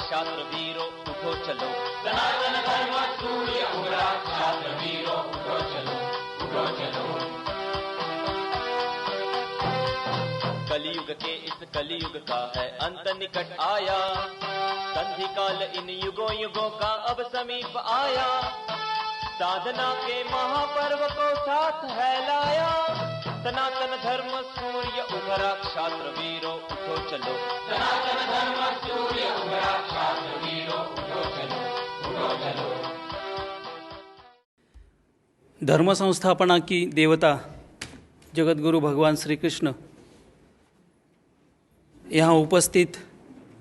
क्षात्र वीरो उठो चलो, सनातन धर्म सूर्य उगला, क्षात्र वीरो उठो चलो, उठो चलो। कलियुग के इस कलियुग का है अंत निकट आया, संधि काल इन युगों युगों का अब समीप आया, साधना के महापर्व को साथ है लाया, सनातन धर्म सूर्य उभरा, क्षात्र वीरो उठो चलो, सनातन धर्म सूर्य उगला, क्षात्र वीरो उठो चलो, उठो चलो। धर्म संस्थापना की देवता जगतगुरु भगवान श्री कृष्ण, यहाँ उपस्थित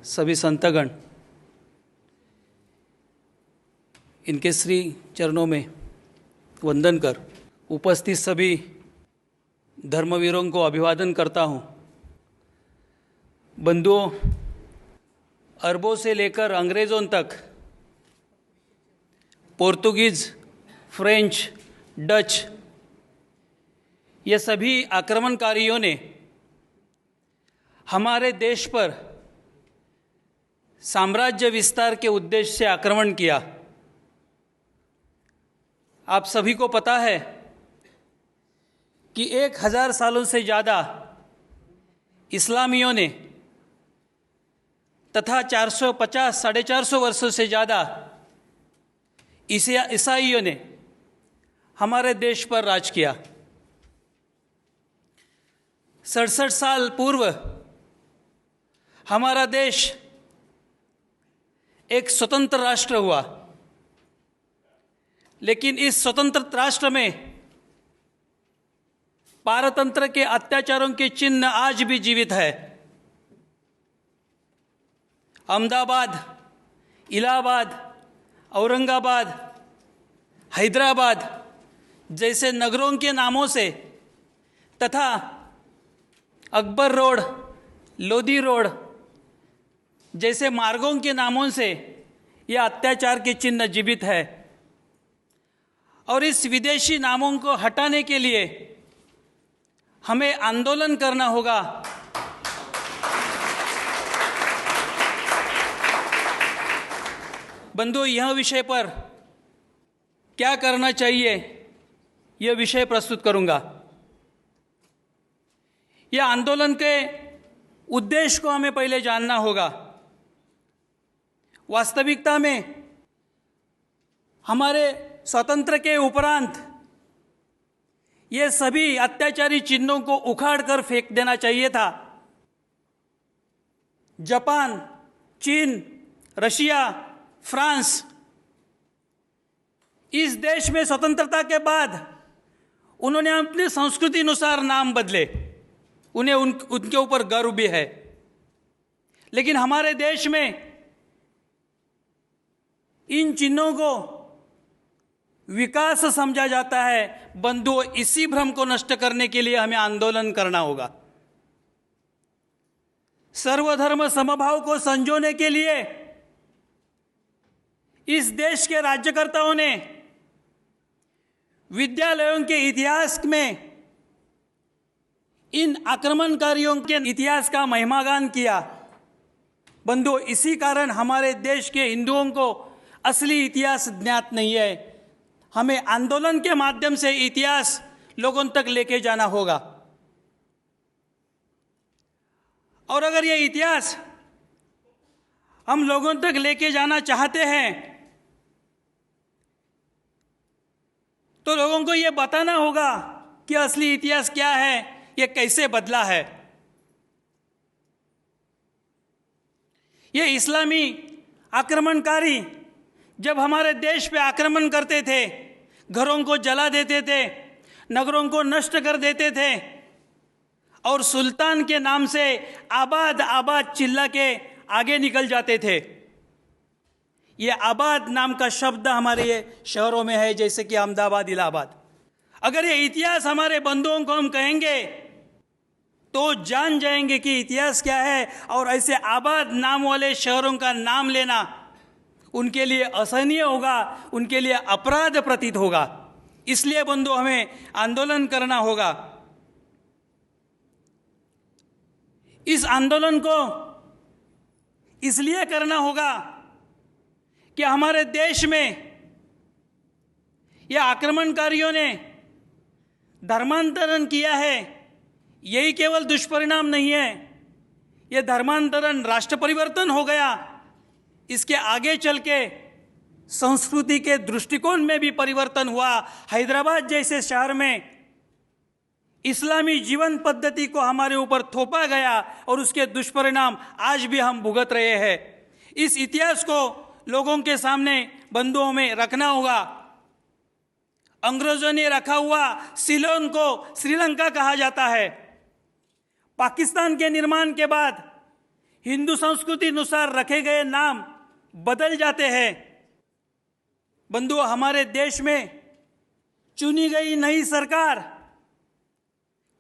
सभी संतगण, इनके श्री चरणों में वंदन कर उपस्थित सभी धर्मवीरों को अभिवादन करता हूँ। बंधुओं, अरबों से लेकर अंग्रेज़ों तक, पोर्तुगीज़, फ्रेंच, डच, ये सभी आक्रमणकारियों ने हमारे देश पर साम्राज्य विस्तार के उद्देश्य से आक्रमण किया। आप सभी को पता है कि 1000 सालों से ज़्यादा इस्लामियों ने तथा 450 साढ़े 400 वर्षों से ज़्यादा ईसाइयों ने हमारे देश पर राज किया। 67 साल पूर्व हमारा देश एक स्वतंत्र राष्ट्र हुआ, लेकिन इस स्वतंत्र राष्ट्र में पारतंत्र के अत्याचारों के चिन्ह आज भी जीवित है। अहमदाबाद, इलाहाबाद, औरंगाबाद, हैदराबाद जैसे नगरों के नामों से तथा अकबर रोड, लोधी रोड जैसे मार्गों के नामों से यह अत्याचार के चिन्ह जीवित है। और इस विदेशी नामों को हटाने के लिए हमें आंदोलन करना होगा। बंधु, यह विषय पर क्या करना चाहिए, यह विषय प्रस्तुत करूंगा। यह आंदोलन के उद्देश्य को हमें पहले जानना होगा। वास्तविकता में हमारे स्वतंत्र के उपरांत ये सभी अत्याचारी चिन्हों को उखाड़ कर फेंक देना चाहिए था। जापान, चीन, रशिया, फ्रांस, इस देश में स्वतंत्रता के बाद उन्होंने अपनी संस्कृति अनुसार नाम बदले, उन्हें उनके ऊपर गर्व भी है। लेकिन हमारे देश में इन चिन्हों को विकास समझा जाता है। बंधुओं, इसी भ्रम को नष्ट करने के लिए हमें आंदोलन करना होगा। सर्वधर्म समभाव को संजोने के लिए इस देश के राज्यकर्ताओं ने विद्यालयों के इतिहास में इन आक्रमणकारियों के इतिहास का महिमागान किया। बंधुओं, इसी कारण हमारे देश के हिंदुओं को असली इतिहास ज्ञात नहीं है। हमें आंदोलन के माध्यम से इतिहास लोगों तक लेके जाना होगा। और अगर ये इतिहास हम लोगों तक लेके जाना चाहते हैं तो लोगों को ये बताना होगा कि असली इतिहास क्या है, ये कैसे बदला है। ये इस्लामी आक्रमणकारी जब हमारे देश पे आक्रमण करते थे, घरों को जला देते थे, नगरों को नष्ट कर देते थे और सुल्तान के नाम से आबाद आबाद चिल्ला के आगे निकल जाते थे। ये आबाद नाम का शब्द हमारे ये शहरों में है, जैसे कि अहमदाबाद, इलाहाबाद। अगर ये इतिहास हमारे बंधुओं को हम कहेंगे तो जान जाएंगे कि इतिहास क्या है। और ऐसे आबाद नाम वाले शहरों का नाम लेना उनके लिए असहनीय होगा, उनके लिए अपराध प्रतीत होगा। इसलिए बंधु, हमें आंदोलन करना होगा। इस आंदोलन को इसलिए करना होगा कि हमारे देश में ये आक्रमणकारियों ने धर्मांतरण किया है, यही केवल दुष्परिणाम नहीं है, ये धर्मांतरण राष्ट्र परिवर्तन हो गया। इसके आगे चल के संस्कृति के दृष्टिकोण में भी परिवर्तन हुआ। हैदराबाद जैसे शहर में इस्लामी जीवन पद्धति को हमारे ऊपर थोपा गया और उसके दुष्परिणाम आज भी हम भुगत रहे हैं। इस इतिहास को लोगों के सामने, बंधुओं में रखना होगा। अंग्रेजों ने रखा हुआ सिलोन को श्रीलंका कहा जाता है। पाकिस्तान के निर्माण के बाद हिंदू संस्कृति अनुसार रखे गए नाम बदल जाते हैं। बंधुओं, हमारे देश में चुनी गई नई सरकार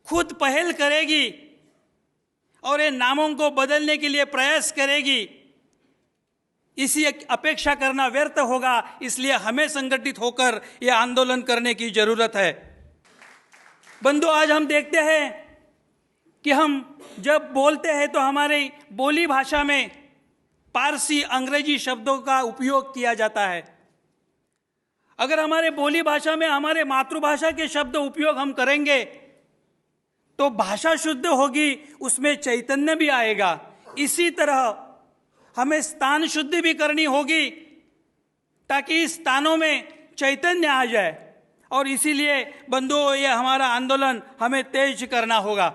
खुद पहल करेगी और इन नामों को बदलने के लिए प्रयास करेगी। इसी अपेक्षा करना व्यर्थ होगा, इसलिए हमें संगठित होकर यह आंदोलन करने की जरूरत है। बंधुओं, आज हम देखते हैं कि हम जब बोलते हैं तो हमारी बोली भाषा में पारसी, अंग्रेजी शब्दों का उपयोग किया जाता है। अगर हमारे बोली भाषा में हमारे मातृभाषा के शब्द उपयोग हम करेंगे तो भाषा शुद्ध होगी, उसमें चैतन्य भी आएगा। इसी तरह हमें स्थान शुद्धि भी करनी होगी ताकि इस स्थानों में चैतन्य आ जाए। और इसीलिए बंधुओं, ये हमारा आंदोलन हमें तेज करना होगा।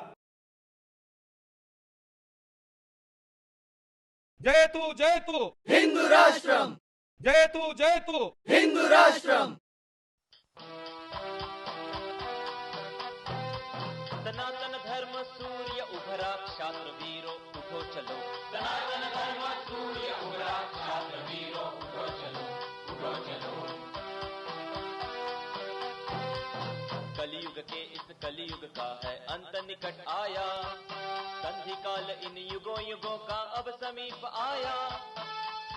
जयतु हिंदू राष्ट्रम, जयतु हिंदू राष्ट्रम। सनातन धर्म सूर्य उभरा, क्षात्र वीरों उठो चलो। सनातन धर्म सूर्य उभरा, छात्र वीरों उठो चलो, उठो चलो। कलयुग के इस कलयुग का है अंत निकट आया, संधि काल इन युगों युगों का अब समीप आया।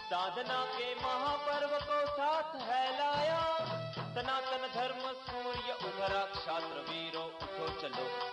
साधना के महापर्व को साथ है लाया, सनातन धर्म सूर्य उभरा, क्षात्र वीरों उठो चलो।